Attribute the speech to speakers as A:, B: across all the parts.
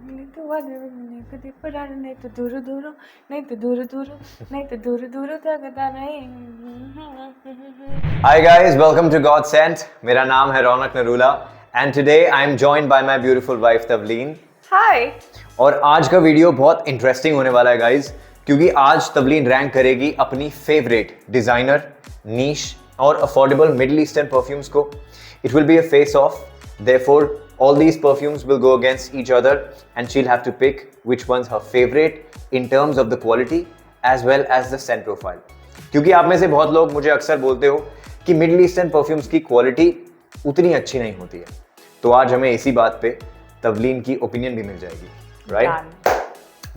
A: नहीं तो नहीं कभी पुराना नहीं तो दूर दूर नहीं तो दूर दूर नहीं तो दूर दूर तकता नहीं.
B: Hi guys, welcome to God Sent. मेरा नाम है रौनक Narula and today I am joined by my beautiful wife Tavleen.
A: Hi.
B: और आज का वीडियो बहुत इंटरेस्टिंग होने वाला है गाइज, क्योंकि आज तवलीन रैंक करेगी अपनी फेवरेट डिजाइनर, नीश और अफोर्डेबल मिडिल ईस्टर्न परफ्यूम्स को. It will be a face of, therefore all these perfumes will go against each other and she'll have to pick which one's her favorite in terms of the quality as well as the scent profile. क्योंकि आप में से बहुत लोग मुझे अक्सर बोलते हो कि मिडिल ईस्टर्न परफ्यूम्स की क्वालिटी उतनी अच्छी नहीं होती है, तो आज हमें इसी बात पे तवलीन की ओपिनियन भी मिल जाएगी, right?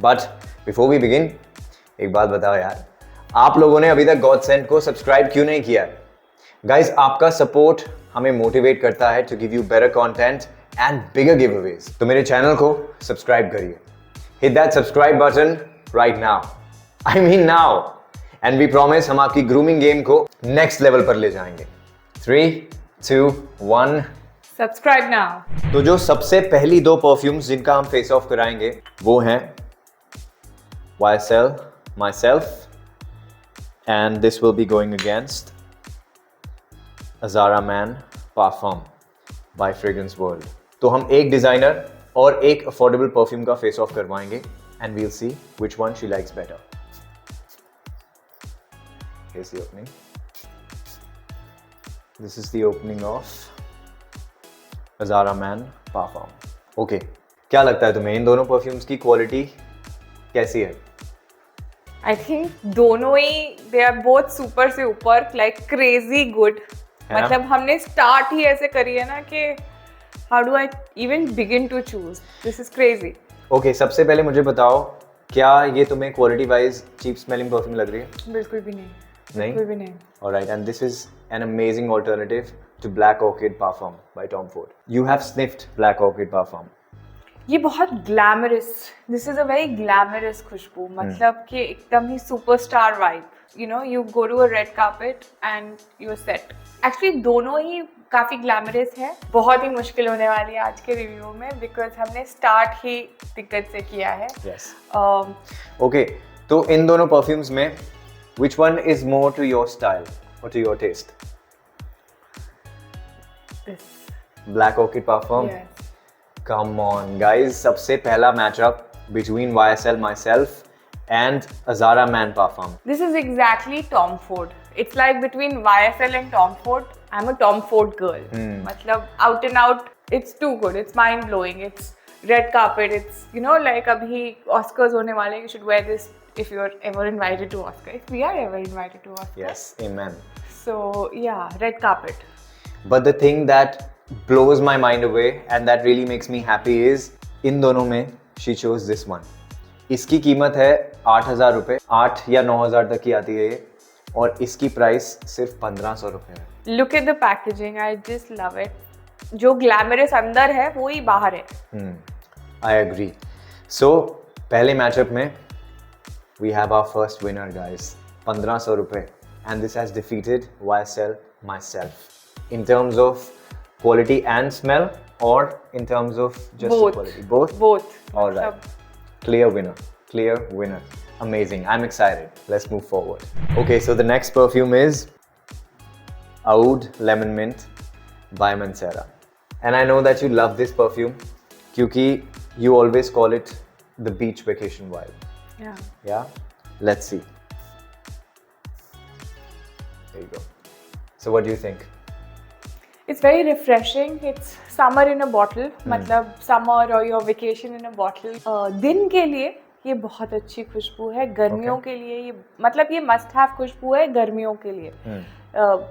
B: But before we begin, एक बात बताओ यार, आप लोगों ने अभी तक गॉड सेंट को सब्सक्राइब क्यों नहीं किया है? गाइस, आपका सपोर्ट हमें मोटिवेट करता है to give you better content and bigger giveaways. तो मेरे चैनल को सब्सक्राइब करिए. Hit that subscribe button right now, I mean now, and we promise हम आपकी ग्रूमिंग गेम को नेक्स्ट लेवल पर ले जाएंगे. 3, 2, 1.
A: Subscribe now.
B: तो जो सबसे पहली दो परफ्यूम्स जिनका हम फेस ऑफ कराएंगे वो हैं YSL Myself and this will be going against Azara Man Parfum by Fragrance World. तो हम एक डिजाइनर और एक अफोर्डेबल परफ्यूम का फेस ऑफ करवाएंगे and we'll see which one she likes better. Here's the opening. This is the opening of Azara Man Parfum. Okay, क्या लगता है तुम्हें इन दोनों परफ्यूम्स की क्वालिटी कैसी है?
A: आई थिंक दोनों ही दे आर बोथ सुपर से ऊपर, लाइक क्रेजी गुड. मतलब हमने स्टार्ट ही ऐसे करी है ना कि how do I even begin to choose. This is crazy.
B: Okay, सबसे पहले मुझे बताओ, क्या ये तुम्हें quality wise cheap smelling perfume लग रही है?
A: बिल्कुल भी नहीं.
B: नहीं?
A: बिल्कुल भी नहीं.
B: Alright, and this is an amazing alternative to Black Orchid Parfum by Tom Ford. You have sniffed Black Orchid Parfum.
A: ये बहुत glamorous, this is a very glamorous खुशबू. मतलब कि एकदम ही superstar vibe. You know, you go to a red carpet and you are set. Actually दोनों ही काफी ग्लैमरस है. बहुत ही मुश्किल होने वाली है आज के रिव्यू में, बिकॉज हमने स्टार्ट ही दिक्कत से किया है.
B: Yes. Okay, तो इन दोनों परफ्यूम्स में which one is more to your style or to your taste? Black Orchid Parfum?
A: Yes.
B: Come on guys, सबसे पहला matchup between YSL Myself and Azara Man Parfum.
A: This is exactly Tom Ford. It's like between YSL and Tom Ford. I'm a Tom Ford girl. मतलब out and out, it's too good. It's mind blowing. It's red carpet. It's, you know, like अभी Oscars होने वाले. You should wear this if you're ever invited to Oscar. If we are ever invited to Oscar.
B: Yes, amen.
A: So yeah, red carpet.
B: But the thing that blows my mind away and that really makes me happy is इन दोनों में she chose this one. इसकी कीमत है 8,000 रुपये, 8 या 9,000 तक की आती है ये, और इसकी प्राइस सिर्फ 1,500 रुपये है.
A: Look at the packaging. I just love it. जो ग्लैमरस अंदर है वो ही बाहर है.
B: I agree. So पहले मैचअप में we have our first winner guys. 1,500 रुपये, and this has defeated YSL Myself. In terms of quality and smell, or in terms of just
A: Both.
B: quality? Both?
A: Both.
B: All right. Clear winner. Clear winner. Amazing. I'm excited. Let's move forward. Okay, so the next perfume is Oud Lemon Mint by Mancera. And I know that you love this perfume क्योंकि you always call it the beach vacation vibe.
A: Yeah.
B: Yeah? Let's see. There you go. So what do you think?
A: It's very refreshing. It's summer in a bottle. मतलब summer or your vacation in a bottle. दिन के लिए ये बहुत अच्छी खुशबू है. गर्मियों के लिए ये, मतलब ये मस्ट हैव खुशबू है गर्मियों के लिए.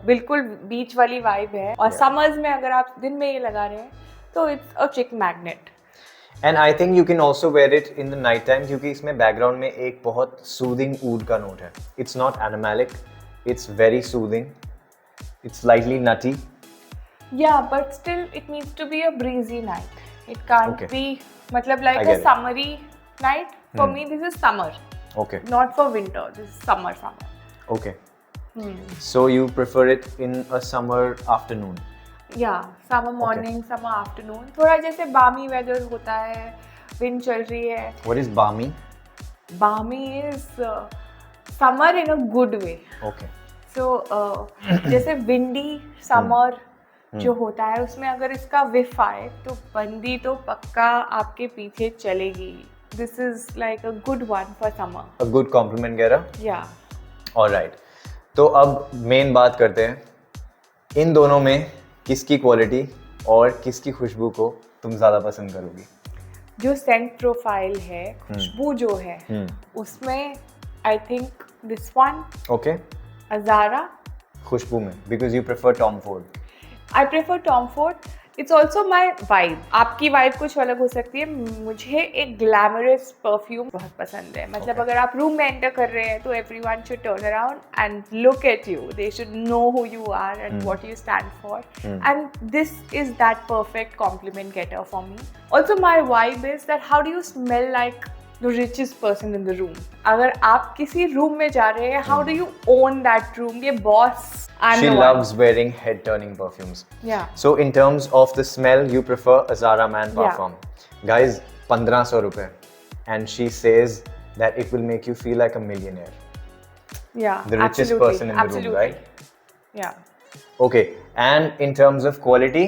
A: बिल्कुल बीच वाली वाइब है. और समर्स में अगर आप दिन में ये लगा रहे हैं तो इट्स अ चिक magnet.
B: And I think you can also wear it in the night time क्योंकि इसमें बैकग्राउंड में एक बहुत सूदिंग ऊड का नोट है. It's not animalic. It's very soothing. It's slightly nutty.
A: Yeah, but still it needs to be a breezy night. It can't be मतलब like a summery night. For me this is summer.
B: Okay.
A: Not for winter. This is summer.
B: Okay. So you prefer it in a summer afternoon?
A: Yeah, summer morning, summer afternoon. थोड़ा जैसे balmy weather होता है wind चल रही है.
B: What is balmy?
A: Balmy is summer in a good way.
B: Okay.
A: So जैसे windy summer जो होता है उसमें अगर इसका विफ आए तो बंदी तो पक्का आपके पीछे चलेगी. This is like a good one for summer.
B: A good compliment, Gaira.
A: या
B: Alright. तो अब मेन बात करते हैं, इन दोनों में किसकी क्वालिटी और किसकी खुशबू को तुम ज़्यादा पसंद करोगी?
A: जो सेंट प्रोफाइल है, खुशबू जो है उसमें I think this one
B: okay.
A: Azzaro.
B: खुशबू में because you prefer Tom Ford.
A: I prefer Tom Ford. It's also my vibe. आपकी वाइब कुछ अलग हो सकती है. मुझे एक ग्लैमरस परफ्यूम बहुत पसंद है. मतलब अगर आप रूम में एंटर कर रहे हैं तो everyone should turn around and look at you. They should know who you are and what you stand for. And this is that perfect compliment getter for me. Also my vibe is that how do you smell like the richest person in the room? अगर आप किसी room में जा रहे हैं, how do you own that room? ये boss. I'm
B: She
A: the
B: loves
A: one.
B: wearing head-turning perfumes.
A: Yeah.
B: So in terms of the smell, you prefer a Zara Man Parfum. Guys, 1500 रुपए. And she says that it will make you feel like a millionaire.
A: Yeah.
B: The richest
A: absolutely,
B: person in the
A: absolutely.
B: room, right?
A: Yeah.
B: Okay. And in terms of quality,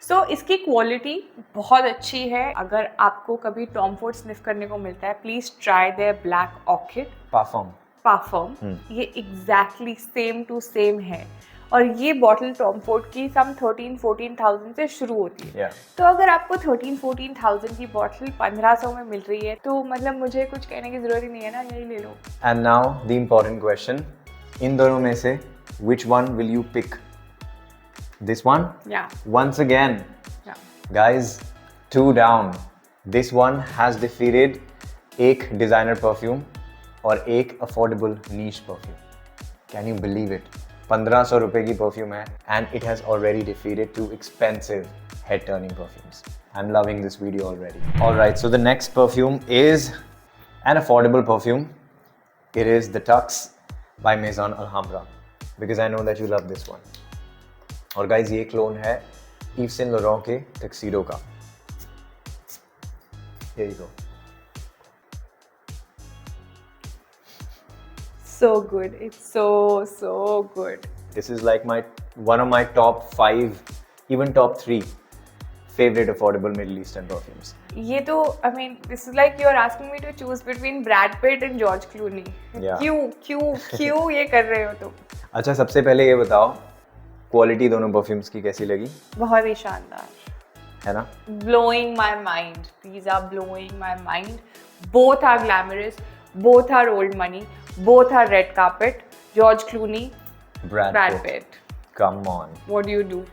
A: So इसकी quality बहुत अच्छी है. अगर आपको कभी Tom Ford sniff करने को मिलता है, please try their black orchid
B: parfum.
A: Perfume. ये एग्जैक्टली सेम टू सेम है. और ये बॉटल टॉम फोर्ड की सम 13-14,000 से शुरू होती है.
B: Yeah.
A: तो अगर आपको 13-14,000 की बॉटल 1500 में मिल रही है तो मतलब मुझे कुछ कहने की जरूरत ही नहीं है ना, यही ले लो.
B: And now the important question. इन दोनों में से which one will you pick? This one?
A: Yeah.
B: Once again,
A: Yeah.
B: guys, 2 down. This one has defeated एक designer perfume और एक affordable niche perfume. Can you believe it? 1500 रुपए की perfume है and it has already defeated 2 expensive head turning perfumes. I'm loving this video already. Alright, so the next perfume is an affordable perfume. It is the Tux by Maison Alhambra because I know that you love this one. और guys ये clone है Yves Saint Laurent के tuxedo का. Here you go.
A: So good. It's so good.
B: This is like one of my top 5, even top 3 favorite affordable Middle Eastern perfumes.
A: ये तो I mean this is like you're asking me to choose between Brad Pitt and George Clooney.
B: Yeah.
A: क्यों ये कर रहे हो तुम?
B: अच्छा, सबसे पहले ये बताओ क्वालिटी दोनों परफ्यूम्स की कैसी लगी?
A: बहुत ही शानदार
B: है ना?
A: Blowing my mind. These are blowing my mind. Both are glamorous. Both are old money. Both are red carpet. George Clooney,
B: Brad
A: Pitt.
B: Come on.
A: What do you do?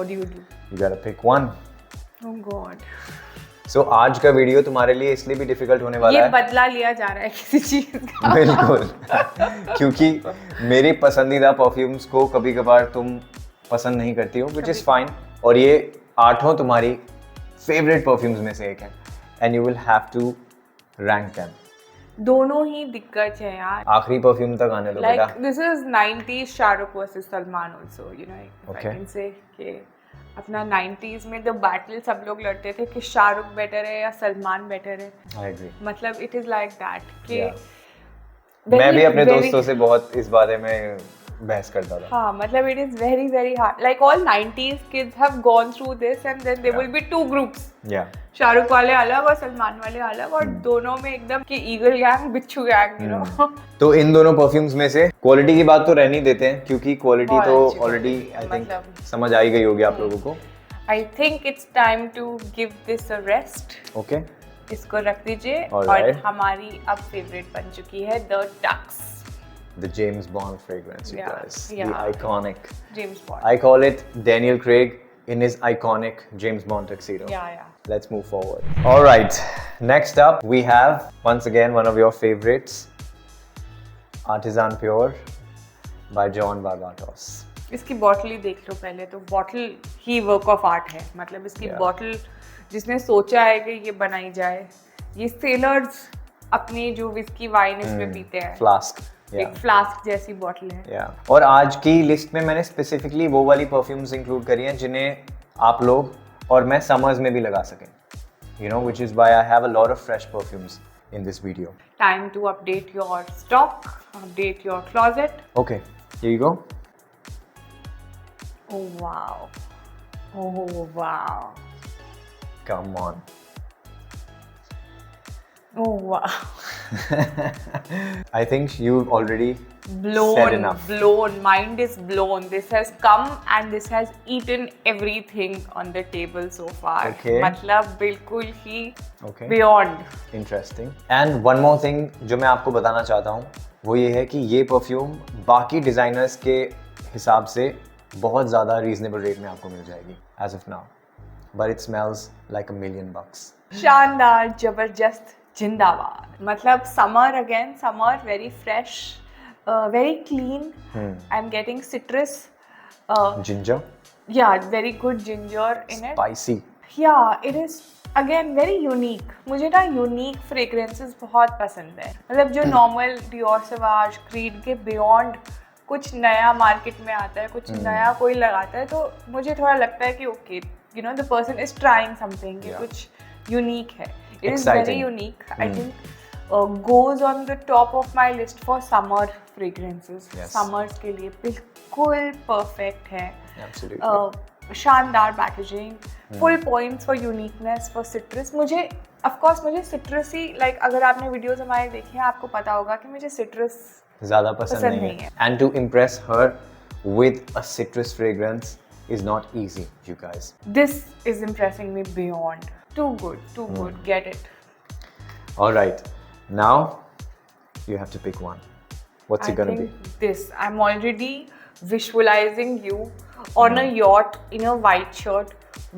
B: You gotta pick one.
A: Oh God.
B: So आज का video तुम्हारे लिए इसलिए भी difficult होने वाला
A: ये
B: है.
A: बदला लिया जा रहा है किसी चीज का.
B: बिल्कुल. क्योंकि मेरी पसंदीदा परफ्यूम्स को कभी कभार तुम पसंद नहीं करती हो, which is fine. और ये 8 तुम्हारी फेवरेट परफ्यूम्स में से एक है and you will have to rank them.
A: दोनों ही दिक्कत है यार.
B: आखिरी परफ्यूम तक आने दो बेटा.
A: Like this is 90s Shahrukh versus Salman also, you know, if
B: Okay.
A: I can say कि अपना 90s में the battle सब लोग लड़ते थे कि शाहरुख बेटर है या सलमान बेटर है.
B: I agree.
A: मतलब it is like that कि
B: Yeah. मैं भी अपने दोस्तों से बहुत इस बारे में बहस करता था.
A: हाँ, मतलब it is very hard. Like all 90s kids have gone through this and then there will be 2 groups.
B: Yeah.
A: Shahrukh वाले अलग और सलमान वाले अलग और दोनों में एकदम कि ईगल गैंग बिच्छू गैंग, यू नो.
B: तो इन दोनों परफ्यूम्स में से क्वालिटी की बात तो रहनी देते हैं क्योंकि क्वालिटी
A: बहुत
B: तो
A: अच्छी
B: ऑलरेडी
A: quality
B: आई
A: है,
B: थिंक
A: मतलब
B: समझ आई गई होगी आप लोगों को.
A: I think it's time to give this a rest.
B: Okay.
A: इसको रख दीजिए.
B: Alright.
A: और हमारी अब फेवरेट बन चुकी है The Tux.
B: The James Bond fragrance, you
A: Yeah,
B: guys.
A: yeah.
B: The iconic.
A: James Bond.
B: I call it Daniel Craig in his iconic James Bond tuxedo.
A: Yeah.
B: Let's move forward. All right. Next up, we have once again one of your favorites, Artisan Pure by John Varvatos.
A: इसकी bottle ही देख लो पहले. तो bottle he work of art है. मतलब इसकी
B: Yeah.
A: Bottle जिसने सोचा है कि ये बनाई जाए, ये सेलर्स अपनी जो विस्की वाइन इसमें पीते हैं.
B: Flask.
A: एक फ्लास्क जैसी बॉटल है.
B: Yeah. और आज की लिस्ट में मैंने स्पेसिफिकली वो वाली परफ्यूम्स इंक्लूड करी हैं जिन्हें आप लोग और मैं समर्स में भी लगा सकें. you know, which is why I have a lot of fresh perfumes in this video.
A: Time to update your stock, update your closet.
B: Okay, here you go.
A: Oh wow. Oh wow.
B: Come on.
A: Oh wow.
B: I think you've already said
A: Blown,
B: enough.
A: blown. Mind is blown. This has come and this has eaten everything on the table so far.
B: Okay.
A: मतलब बिल्कुल ही
B: Okay.
A: beyond.
B: Interesting. And one more thing जो मैं आपको बताना चाहता हूँ वो ये है कि ये परफ्यूम बाकी डिजाइनर्स के हिसाब से बहुत ज़्यादा रीजनेबल रेट में आपको मिल जाएगी as of now. But it smells like $1,000,000.
A: शानदार, जबरदस्त, जिंदाबाद. मतलब summer again, summer, very fresh, very clean. I'm getting citrus.
B: Ginger.
A: Yeah, very good ginger in it.
B: Spicy.
A: Yeah, it is again very unique. मुझे ना unique fragrances बहुत पसंद है. मतलब जो normal Dior Sauvage, Creed के beyond कुछ नया मार्केट में आता है, कुछ नया कोई लगाता है, तो मुझे थोड़ा लगता है कि okay, you know, the person is trying something, कि कुछ unique है. It is very unique. I think goes on the top of my list for summer fragrances.
B: Yes.
A: Summers के लिए बिल्कुल perfect है.
B: Absolutely.
A: शानदार packaging, full points for uniqueness for citrus. मुझे of course मुझे सिट्रस ही like अगर आपने videos हमारे देखे हैं आपको पता होगा कि मुझे सिट्रस
B: ज़्यादा पसंद नहीं है. And to impress her with a citrus fragrance is not easy, you guys.
A: This is impressing me beyond. Too good, get it.
B: All right, now you have to pick one. What's it gonna be?
A: This I'm already visualizing you on a yacht in a white shirt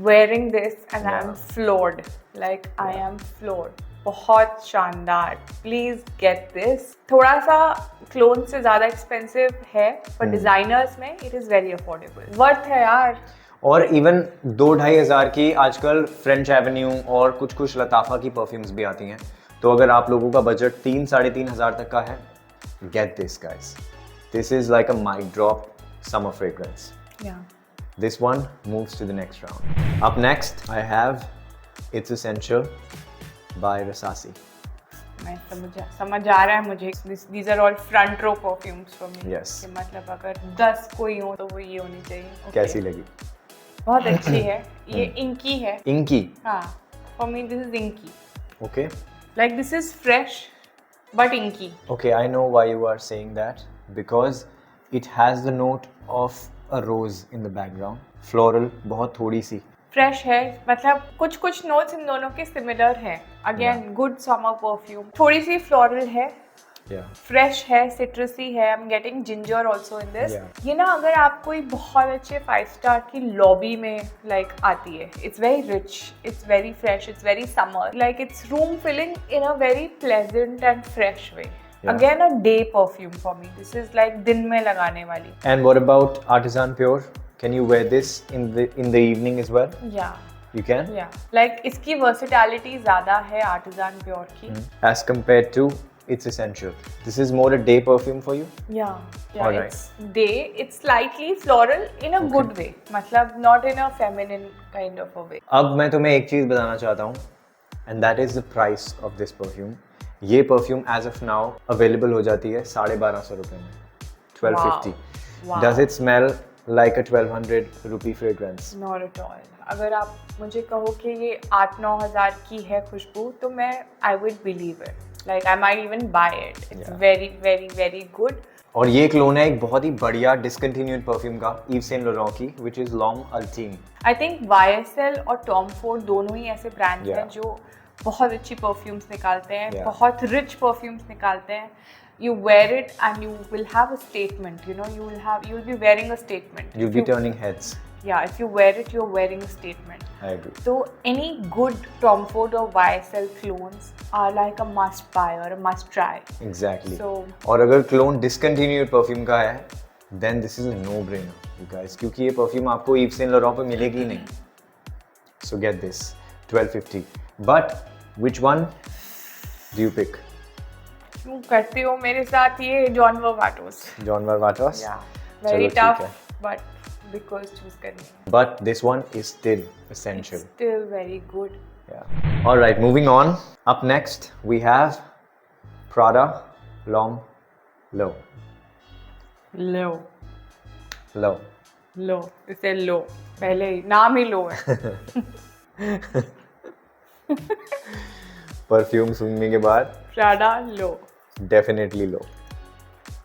A: wearing this and I'm floored. Like I am floored. बहुत शानदार. Please get this. थोड़ा सा clone से ज़्यादा expensive है पर designers में it is very affordable. Worth है यार.
B: और इवन 2-2.5 हज़ार की आजकल फ्रेंच एवेन्यू और कुछ लताफा की परफ्यूम्स भी आती हैं. तो अगर आप लोगों का बजट 3-3.5 हज़ार तक का है, get this guys. This is like a mic drop summer fragrance.
A: Yeah.
B: This one moves to the next round. Up next, I have It's Essential by Rasasi.
A: मैं समझ आ रहा है मुझे. These are all front row perfumes for me.
B: Yes.
A: कि मतलब अगर 10 कोई हो तो वो ये होनी चाहिए. Okay.
B: कैसी लगी?
A: बहुत अच्छी है. ये इंकी है.
B: Inky.
A: हाँ. For me this is inky.
B: Okay.
A: Like this is fresh but inky.
B: Okay, I know why you are saying that because it has the note of a rose in the background. Floral, बहुत थोड़ी सी.
A: Fresh है. मतलब कुछ notes इन दोनों के similar हैं. Again good summer perfume. थोड़ी सी floral है.
B: Yeah.
A: फ्रेश है, सिट्रसी है. I am getting ginger also in this.
B: Yeah.
A: ये ना अगर आप कोई बहुत अच्छे 5 स्टार की लॉबी में लाइक आती है. It's very rich, it's very fresh, it's very summer. Like it's room filling in a very pleasant and fresh way. Again a day perfume for me. This is like दिन में लगाने वाली.
B: And what about Artisan Pure? Can you wear this in the evening as well?
A: Yeah.
B: You can?
A: Yeah. Like इसकी versatility ज़्यादा है Artisan Pure की.
B: As compared to It's Essential. This is more a day perfume for you?
A: Yeah.
B: Alright.
A: It's day. It's slightly floral in a good way. मतलब not in a feminine kind of a way.
B: अब मैं तुम्हें एक चीज़ बताना चाहता हूँ and that is the price of this perfume. ये perfume as of now available हो जाती है 1250 रुपए में. 1250.
A: Wow.
B: Does it smell like a 1200 rupee fragrance?
A: Not at all. अगर आप मुझे कहो कि ये 8-9 हज़ार की है खुशबू तो मैं I would believe it. Like I might even buy it. It's very very very good.
B: और ये क्लोन है एक बहुत ही बढ़िया डिसकंटिन्यूड परफ्यूम का Yves Saint Laurent की which is L'Homme Ultime.
A: I think YSL और Tom Ford दोनों ही ऐसे ब्रांड्स हैं जो बहुत अच्छी परफ्यूम्स निकालते हैं, बहुत रिच परफ्यूम्स निकालते हैं. You wear it and you will have a statement. You know, you will be wearing a statement.
B: You'll be turning heads.
A: Yeah, if you wear it, you're wearing a statement.
B: I agree.
A: So any good Tom Ford or YSL clones are like a must buy or a must try.
B: Exactly.
A: So
B: और अगर clone discontinued perfume का है, then this is a no-brainer, you guys. क्योंकि ये perfume आपको Yves Saint Laurent पे मिलेगी नहीं. So get this, 1250. But which one do you pick?
A: क्यों करते हो मेरे साथ ये John Varvatos?
B: John Varvatos?
A: Yeah, very
B: चलो, ठीक
A: tough, but because choose करनी है.
B: But this one is still essential.
A: It's still very good.
B: Yeah. All right, moving on. Up next, we have Prada Long Low.
A: Low
B: Low.
A: लो इसे लो, पहले ही नाम ही लो है.
B: Perfume सुनने के बाद
A: प्राडा लो.
B: डेफिनेटली लो.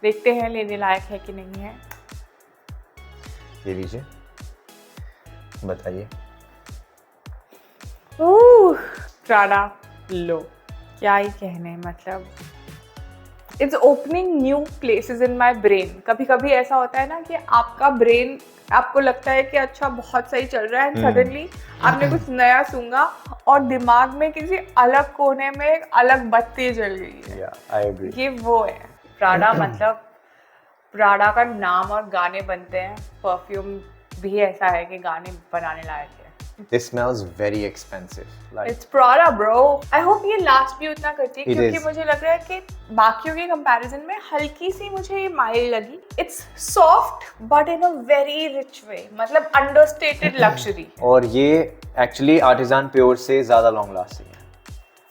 A: देखते हैं लेने लायक है कि नहीं है.
B: ये लीजिए, बताइए.
A: प्राडा लो, क्या ही कहने. मतलब it's opening new places in my brain. कभी कभी ऐसा होता है ना कि आपका ब्रेन, आपको लगता है कि अच्छा बहुत सही चल रहा है, एंड सडनली आपने कुछ नया सूंघा और दिमाग में किसी अलग कोने में एक अलग बत्ती जल गई है.
B: Yeah, I agree.
A: ये वो है प्राडा. मतलब प्राडा का नाम और गाने बनते हैं, परफ्यूम भी ऐसा है कि गाने बनाने लायक है.
B: This smells very expensive. Like
A: It's Prada, bro. I hope ये लास्ट भी उतना करती है,
B: It
A: क्योंकि
B: is.
A: मुझे लग रहा है कि बाकियों के कंपैरिजन में हल्की सी मुझे ये माइल्ड लगी. It's soft but in a very rich way. मतलब understated luxury.
B: और ये एक्चुअली आर्टिजान प्योर से ज़्यादा लॉन्ग लास्टिंग है.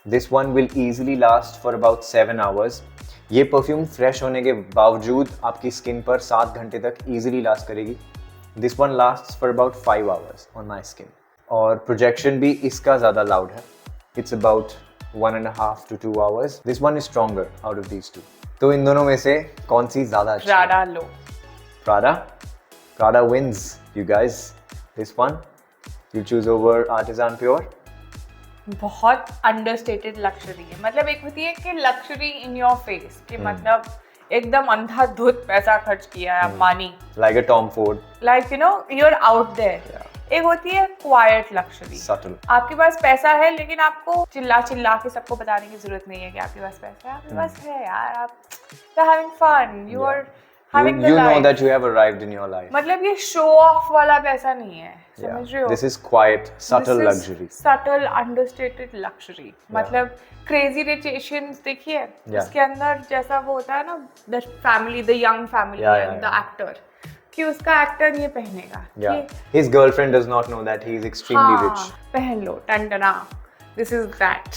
B: This one will easily last for about 7 hours. ये परफ्यूम फ्रेश होने के बावजूद आपकी स्किन पर 7 घंटे तक ईजिली लास्ट करेगी. This one last for about 5 hours on my skin. और प्रोजेक्शन भी इसका ज़्यादा लाउड है. It's about 1.5 to 2 hours. This one is stronger out of these two. तो इन दोनों में से कौन सी ज़्यादा अच्छी है?
A: Prada low.
B: Prada wins, you guys. This one, you choose over Artisan Pure.
A: बहुत अंडरस्टेटेड लग्जरी है. मतलब एक होती है कि लग्जरी इन योर फेस, कि मतलब एकदम अंधाधुंध पैसा खर्च किया है money,
B: Like a Tom Ford.
A: Like you know you are out there. एक होती है क्वाइट लग्जरी.
B: Subtle.
A: आपके पास पैसा है लेकिन आपको चिल्ला चिल्ला के सबको बताने की जरूरत नहीं है कि आपके पास पैसा है. आपके पास है यार, आप you're having fun, you are having the
B: You know
A: life.
B: that you have arrived in your life.
A: मतलब ये शो ऑफ वाला पैसा नहीं है, समझ रहे हो.
B: This is quiet, subtle luxury.
A: Subtle understated luxury. मतलब क्रेजी रिच एशियंस देखिए, उसके अंदर जैसा वो होता है ना, the family, the young family and the actor, कि उसका एक्टर ये पहनेगा.
B: Yeah. His girlfriend does not know that he is extremely
A: हाँ,
B: rich.
A: पहन लो टंटना, दिस इज दैट.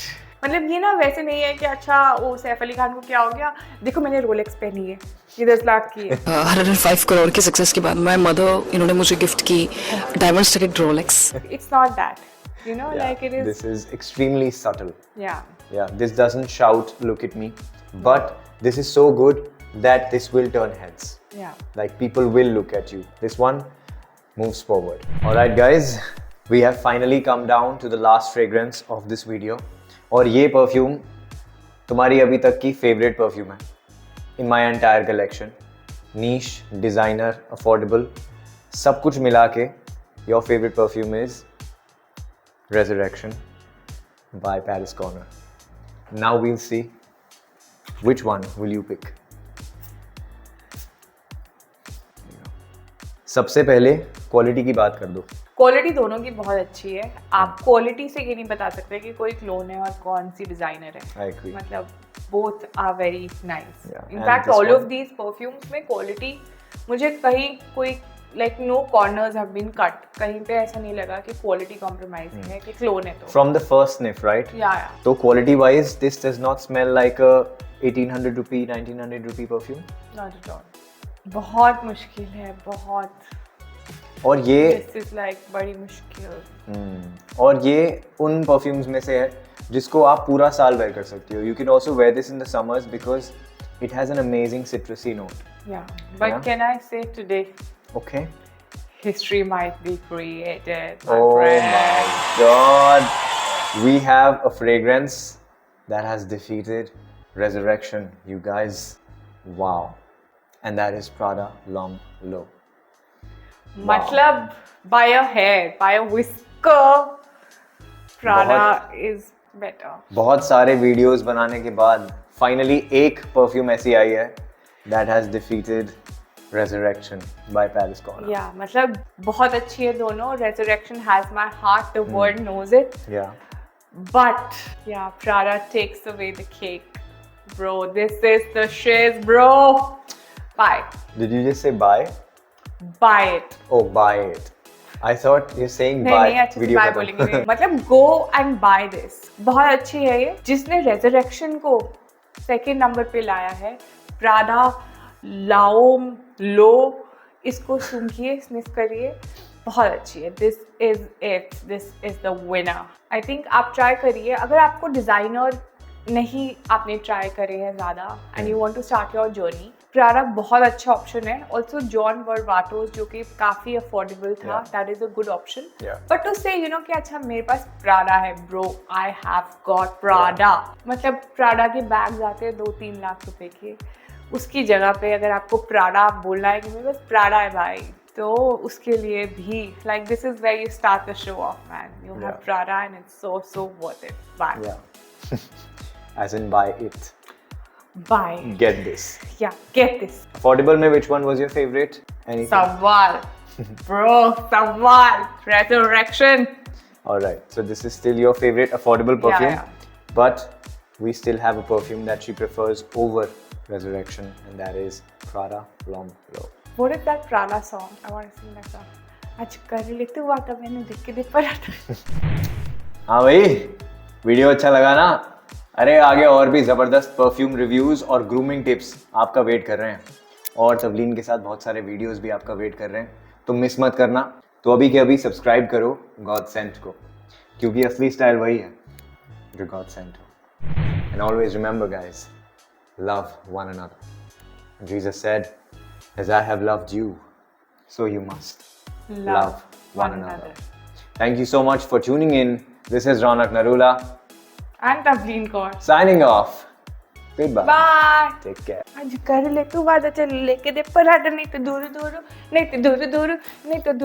A: मतलब ये ना वैसे नहीं है कि अच्छा वो सैफ अली खान को क्या हो गया, देखो मैंने रोलेक्स पहनी है, ये 10 लाख की है.
C: 105 करोड़ के सक्सेस के बाद माय मदर इन्होंने मुझे गिफ्ट की diamond studded Rolex.
A: It's not that, you know, like it is.
B: This is extremely subtle.
A: या
B: Yeah, this doesn't shout, look at me. But this is so good that this will turn heads.
A: या
B: Like people will look at you. This one moves forward. Alright guys, we have finally come down to the last fragrance of this video. और ये perfume तुम्हारी अभी तक की favourite perfume है in my entire collection. Niche, designer, affordable, सब कुछ मिला के your favorite perfume is Resurrection by Paris Corner. Now we'll see which one will you pick. सबसे पहले क्वालिटी की बात कर दो.
A: क्वालिटी दोनों की बहुत अच्छी है. आप क्वालिटी से ये नहीं बता सकते कि कोई क्लोन है और कौन सी डिजाइनर है.
B: I agree.
A: मतलब both are very nice.
B: Yeah,
A: In
B: and
A: fact,
B: this
A: all
B: one-
A: of these perfumes में quality मुझे कहीं कोई like no corners have been cut. कहीं पे ऐसा नहीं लगा कि quality compromise है कि क्लोन है तो.
B: From the first sniff, right?
A: Yeah.
B: तो quality wise, this does not smell like a 1800 rupee, 1900 rupee perfume.
A: Not at all. बहुत मुश्किल है, बहुत.
B: और ये
A: This is like बड़ी मुश्किल.
B: और ये उन परफ्यूम्स में से है जिसको आप पूरा साल वेयर कर सकते हो. You can also wear this in the summers because it has an amazing citrusy note.
A: Yeah. But
B: Yeah.
A: can I say today,
B: Okay.
A: history might be created, my
B: Oh
A: friend.
B: my God. We have a fragrance that has defeated Resurrection, you guys. Wow. And that is Prada Long Low.
A: मतलब by a hair, by a whisker, Prada is better.
B: बहुत सारे videos बनाने के बाद finally एक perfume ऐसी आई है that has defeated Resurrection by Paris Corner.
A: Yeah, मतलब बहुत अच्छी है दोनों. Resurrection has my heart, the world knows it.
B: Yeah.
A: But yeah, Prada takes away the cake. Bro, this is the shiz, bro. Buy.
B: Did you just say buy?
A: Buy it.
B: Oh, buy it. I thought you're saying
A: नहीं
B: buy.
A: नहीं अच्छे से
B: Video
A: bye
B: खत्म.
A: बोलेंगे नहीं। मतलब go and by this, बहुत अच्छी है ये। जिसने रेजरेक्शन को सेकंड नंबर पे लाया है, प्राडा लाओम लो, इसको सूंघिए, स्निफ करिए, बहुत अच्छी है। This is it, this is the winner. I think आप ट्राई करिए। अगर आपको डिजाइनर नहीं आपने ट्राई करे हैं ज़्यादा and you want to start your journey, Prada बहुत अच्छा ऑप्शन है। ऑल्सो जॉन वर्वाटोस जो कि काफ़ी अफोर्डेबल था, that is a good option.
B: Yeah.
A: But to say you know कि अच्छा मेरे पास प्राडा है bro, I have got Prada, मतलब प्राडा के बैग्स आते हैं 2-3 लाख रुपए के, उसकी जगह पे अगर आपको प्राडा बोलना है कि मेरे पास प्राडा है भाई, तो उसके लिए भी like this is where you start the show off man, you have
B: Yeah.
A: Prada and it's so worth it. Buy
B: Yeah. As in buy it.
A: Buy,
B: Get this.
A: या गेट दिस।
B: Affordable में which one was your favorite? Anything?
A: सवाल bro, सवाल resurrection.
B: Alright, so this is still your favorite affordable perfume,
A: yeah.
B: but we still have a perfume that she prefers over Resurrection, and that is Prada L'Homme L'Eau.
A: What is that Prada song? I want to sing that song. आज कर ले तू बात, मैंने देख के देख पर
B: हाँ भाई, वीडियो अच्छा लगा ना? अरे आगे और भी ज़बरदस्त परफ्यूम रिव्यूज़ और ग्रूमिंग टिप्स आपका वेट कर रहे हैं, और तवलीन के साथ बहुत सारे वीडियोस भी आपका वेट कर रहे हैं, तो मिस मत करना। तो अभी के अभी सब्सक्राइब करो गॉड सेंट को, क्योंकि असली स्टाइल वही है जो गॉड सेंट हो। And always remember guys, love one another. Jesus said, as I have loved you, so you must love one another. Thank you so much for tuning in. This is Ronak Narula
A: And Tavleen Kaur.
B: signing off. Goodbye.
A: Bye.
B: Take care.
A: आज कर ले तू बात, चल लेके दे पराठा, नहीं तो दूर दूर, नहीं तो दूर दूर, नहीं तो दूर